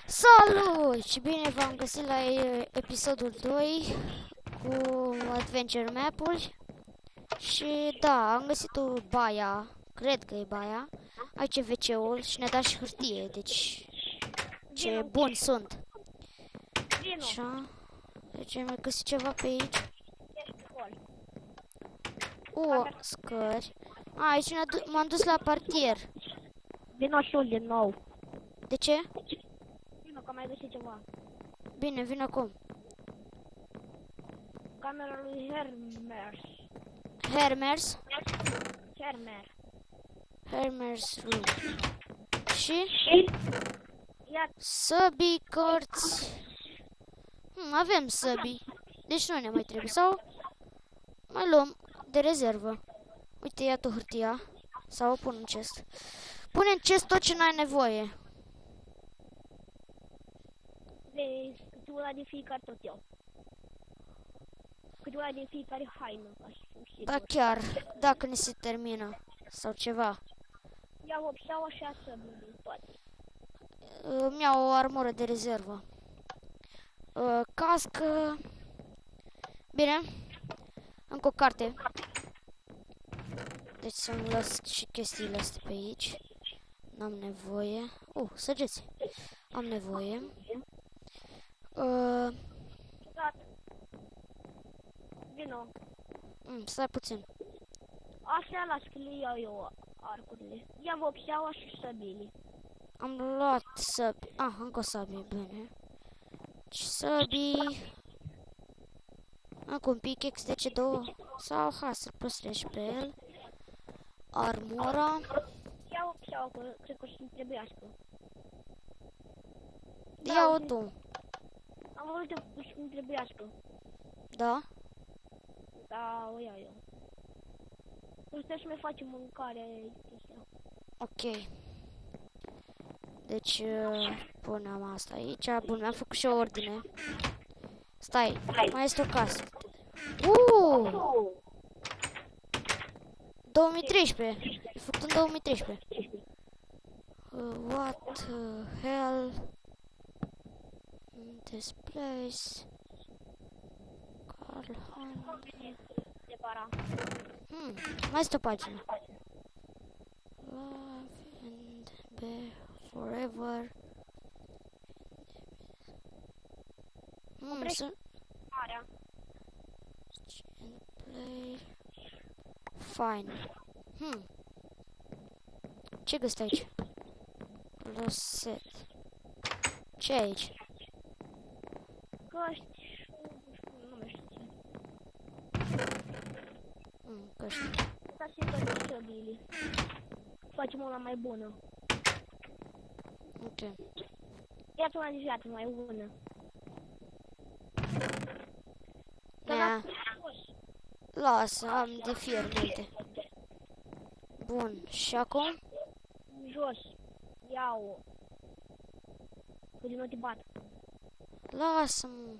Salut și bine v-am găsit la episodul 2 cu Adventure Map-uri. Și da, am găsit o baia, cred că e baia. Aici e WC-ul și ne-a dat și hârtie, deci ce bun sunt. Așa, deci am găsit ceva pe aici. O, scări. Aici m-am dus la partier. Vino și eu din nou. De ce? Vino că mai găsit ceva. Bine, vin acum. Camera lui Hermers. Hermers room. Și? Ia, Săbii, cărți. Avem săbii. Deci nu ne mai trebuie. Sau mai luăm de rezervă. Uite, ia tu hârtia. Sau o pun în chest. Pune în chest tot ce n-ai nevoie. vezi câteuna din fiecare tot eu. Câteuna din fiecare haină, ca să fiu sigur. Da, chiar. Dacă ne se termină. Sau ceva. Ia vopseaua și așa din toate. Îmi iau o armură de rezervă. Cască. Bine. Încă o carte. Deci să-mi las și chestiile astea pe aici. N-am nevoie. Săgeți. Am nevoie. Gata. Vino. Stai puțin. Așa las că le iau eu arcurile. Ia vopseaua și săbili. Am luat săbi. Încă o sabie, bine. Și săbii. Încă un pickaxe, de ce două? Sau, să-l păstrez și pe el. Armura. Ia vopseaua, că cred că o să-mi trebuiască. Ia-o tu. Am văzut că o să-mi trebuiască. Da? Da, o iau eu. Trebuie să mai facem mâncare. Ok. Deci, punem asta aici. Bun, mi-am făcut și o ordine. Stai, mai este o casă. 2013. E făcut în 2013. What the hell? This place. Carl Hunter. Mai este o pagină. Love and be forever. Sunt... And play. Fine. Ce găsit aici? Lost set. Ce e aici? Căști. Nu mai știu ce. Căști. Asta și căști stabili. Facem una mai bună. Ok. Ia-ți una de viață mai bună. Nea. Lasă, am de fier multe. Bun, și acum? Jos. Ia-o. Că din nou te bat. Lasă-mă.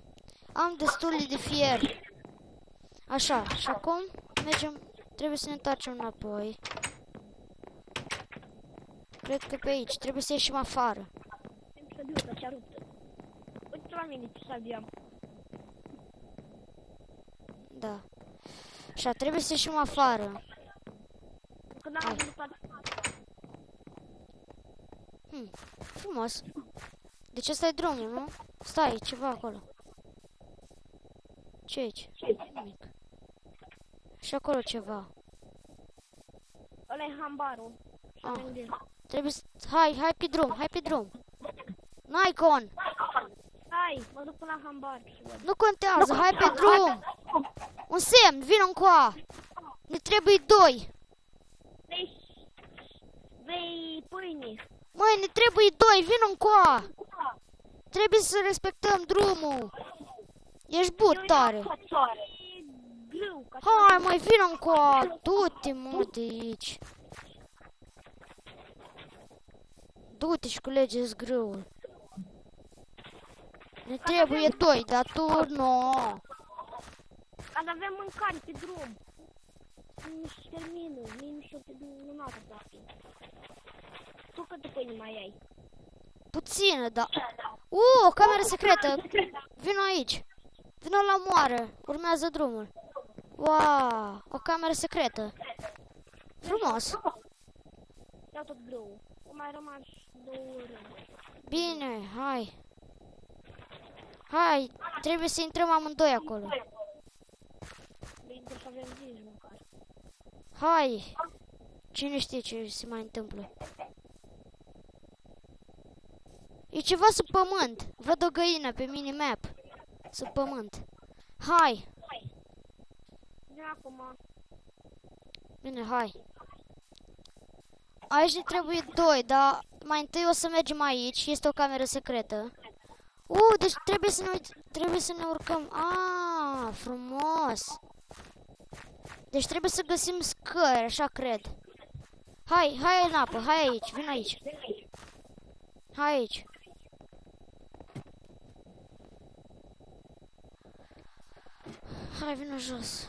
Am destul de fier. Așa, și acum mergem. Trebuie să ne întoarcem înapoi. Cred că pe aici. Trebuie să ieșim afară. Să biu că ți-a rupt. Uite la mine ce sabia. Da. Așa, trebuie să ieșim afară. Când am văzut toate. Frumos. Deci ăsta e drumul, nu? Stai, e ceva acolo. Ce aici? Nimic. Și acolo ceva. Ăla-i hambarul. Trebuie să... Hai pe drum, hai pe drum. Nikon! Hai, mă duc până la hambar. Nu contează, hai pe drum! Un semn, vină încoa! Ne trebuie doi! Vei pâine. Măi, ne trebuie doi, vină încoa! Trebuie să respectăm drumul! Ești but tare! Hai, măi, vină încoa! Du-te, mă, de aici! Du-te și culege-ți grâul! Ne trebuie doi, dar tu nu! Dar avem mâncare pe drum. Nu se termină, mie nu se termină toate. Tu câte pâine mai ai? Puțină, dar O cameră secretă! Vino aici! Vino la moară! Urmează drumul! Wow! O cameră secretă! Frumos! Iau tot grâu. O mai rămas 2 ore. Bine, hai! Hai! Trebuie să intrăm amândoi acolo! Bine, să avem zi măcar. Hai! Cine știe ce se mai întâmplă? E ceva sub pământ! Văd o găină pe minimap! Sub pământ! Hai! Vin acum. Bine, hai! Aici ne trebuie 2, dar mai întâi o să mergem aici. Este o cameră secretă. Deci trebuie să ne urcăm. Ah, frumos! Deci trebuie să găsim scări, așa cred. Hai în apă, hai aici, vin aici. Hai aici. Hai, vină jos.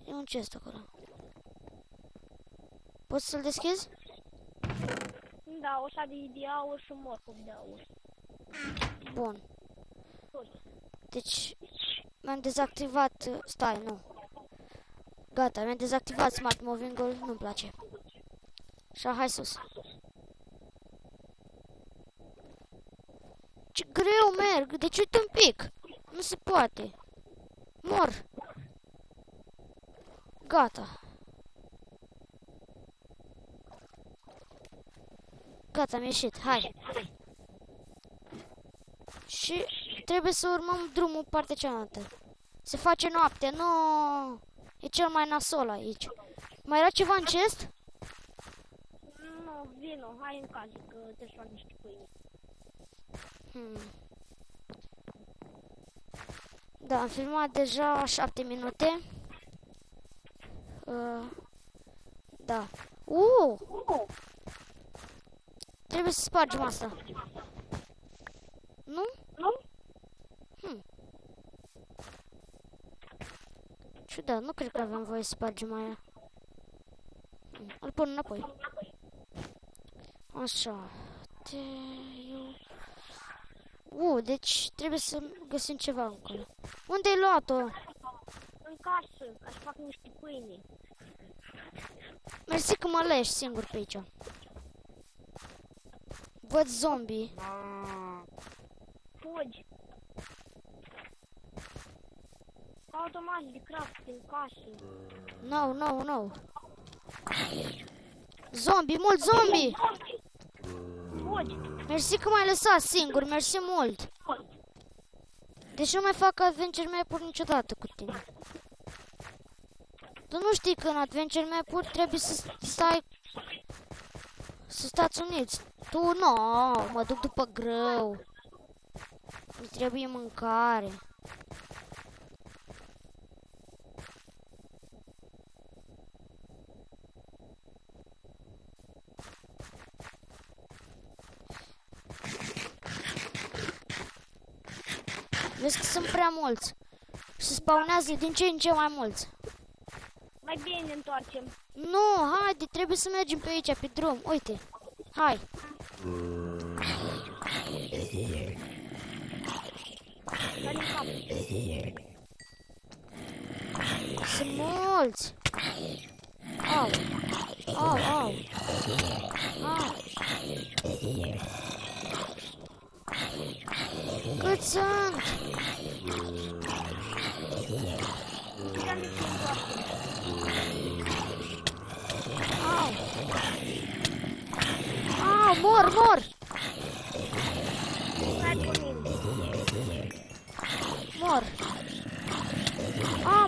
E un chest acolo. Poți să-l deschizi? Da, o șadie de aur și un morcov de aur. Bun. Deci, mi-am dezactivat... Stai, nu. Gata, mi-am dezactivat Smart Moving-ul, nu-mi place. Așa, hai sus. Ce greu merg, deci uite un pic. Nu se poate. Mor. Gata. Gata, am ieșit, hai. Și trebuie să urmăm drumul partea cealaltă. Se face noapte, nu. E cel mai nasol aici. Mai era ceva în chest? Nu, vino, hai în casă, că te fac niște pâine. Da, am filmat deja 7 minute. Da. Trebuie să spargem asta. Nu? Nu? Ciudat, nu cred că avem voie să spargem aia. Îl pun înapoi. Așa. Deci trebuie să găsim ceva acolo. Unde ai luat-o? În casă, aș fac niște pâine. Mersi că mă leși singur pe aici. Văd zombie. Fugi. Automat de craft în casă. No. Zombie, mult zombie! Fugi. Mersi că m-ai lăsat singur, mersi mult. Deci nu mai fac adventure map-uri niciodată cu tine. Tu nu știi că în adventure map-uri trebuie să stai... Să stați uniți. Tu nu, mă duc după grâu. Îmi trebuie mâncare. Vezi că sunt prea mulți. Și se spawnează din ce în ce mai mulți. Mai bine ne întoarcem. Nu, haide, trebuie să mergem pe aici, pe drum. Uite, hai. Sari în cap. Sunt mulți. Au. Cât sunt? Vreau de ce întoarcem. Mor. Stai cu mine. Mor.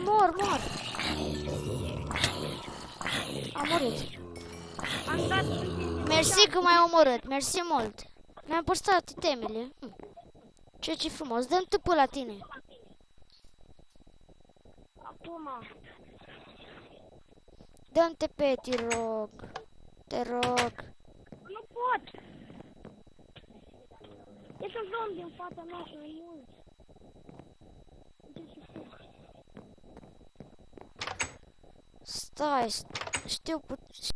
Mor. Am murit. Am dat... Mersi că m-ai omorât, mersi mult. Mi-am păstrat itemele. Ce frumos, dă-mi tâpul la tine. Acum. Dă-mi TP, te rog. Nu pot. Ești un zombie în fața mea și mai mulți. Stai, știu